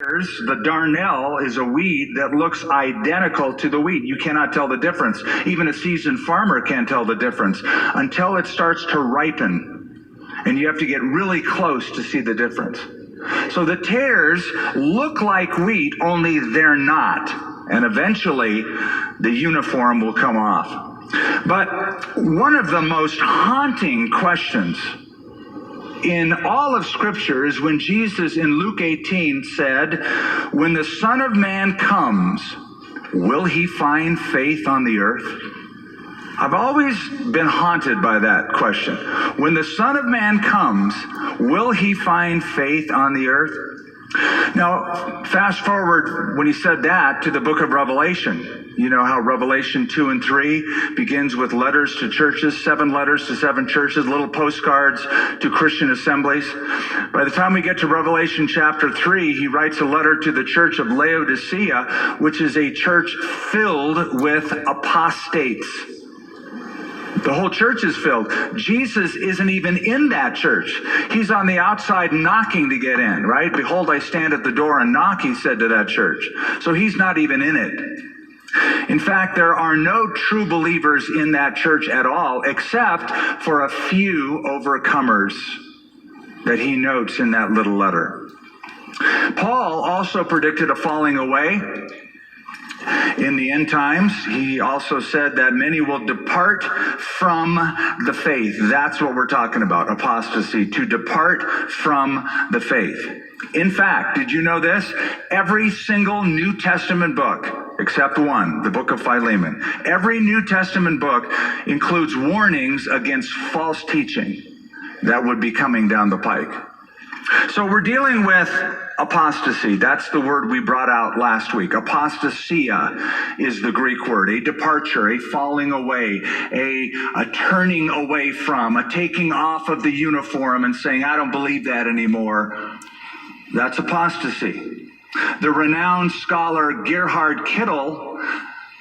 The darnel is a weed that looks identical to the wheat. You cannot tell the difference. Even a seasoned farmer can't tell the difference until it starts to ripen. And you have to get really close to see the difference. So the tares look like wheat, only they're not. And eventually the uniform will come off. But one of the most haunting questions in all of Scripture is when Jesus in Luke 18 said, "When the Son of Man comes, will he find faith on the earth?" I've always been haunted by that question. When the Son of Man comes, will he find faith on the earth? Now, fast forward when he said that to the book of Revelation. You know how Revelation 2 and 3 begins with letters to churches, 7 letters to 7 churches, little postcards to Christian assemblies. By the time we get to Revelation chapter 3, he writes a letter to the church of Laodicea, which is a church filled with apostates. The whole church is filled. Jesus isn't even in that church. He's on the outside knocking to get in, right? "Behold, I stand at the door and knock," he said to that church. So he's not even in it. In fact, there are no true believers in that church at all, except for a few overcomers that he notes in that little letter. Paul also predicted a falling away in the end times. He also said that many will depart from the faith. That's what we're talking about, apostasy, to depart from the faith. In fact, did you know this? Every single New Testament book, except one, the book of Philemon, every New Testament book includes warnings against false teaching that would be coming down the pike. So we're dealing with apostasy. That's the word we brought out last week. Apostasia is the Greek word, a departure, a falling away, a turning away from, a taking off of the uniform and saying, "I don't believe that anymore." That's apostasy. The renowned scholar Gerhard Kittel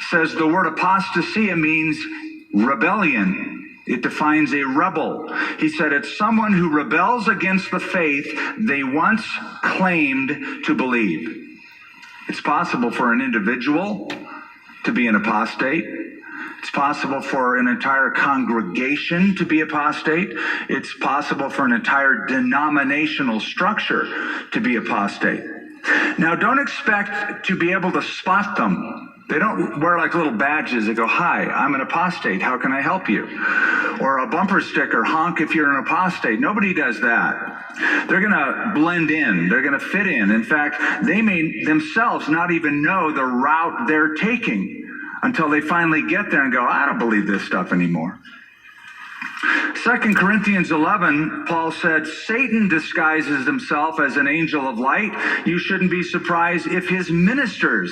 says the word apostasia means rebellion. It defines a rebel. He said it's someone who rebels against the faith they once claimed to believe. It's possible for an individual to be an apostate. It's possible for an entire congregation to be apostate. It's possible for an entire denominational structure to be apostate. Now, don't expect to be able to spot them. They don't wear like little badges that go, "Hi, I'm an apostate. How can I help you?" Or a bumper sticker, "Honk if you're an apostate." Nobody does that. They're going to blend in. They're going to fit in. In fact, they may themselves not even know the route they're taking until they finally get there and go, "I don't believe this stuff anymore." 2 Corinthians 11, Paul said, "Satan disguises himself as an angel of light. You shouldn't be surprised if his ministers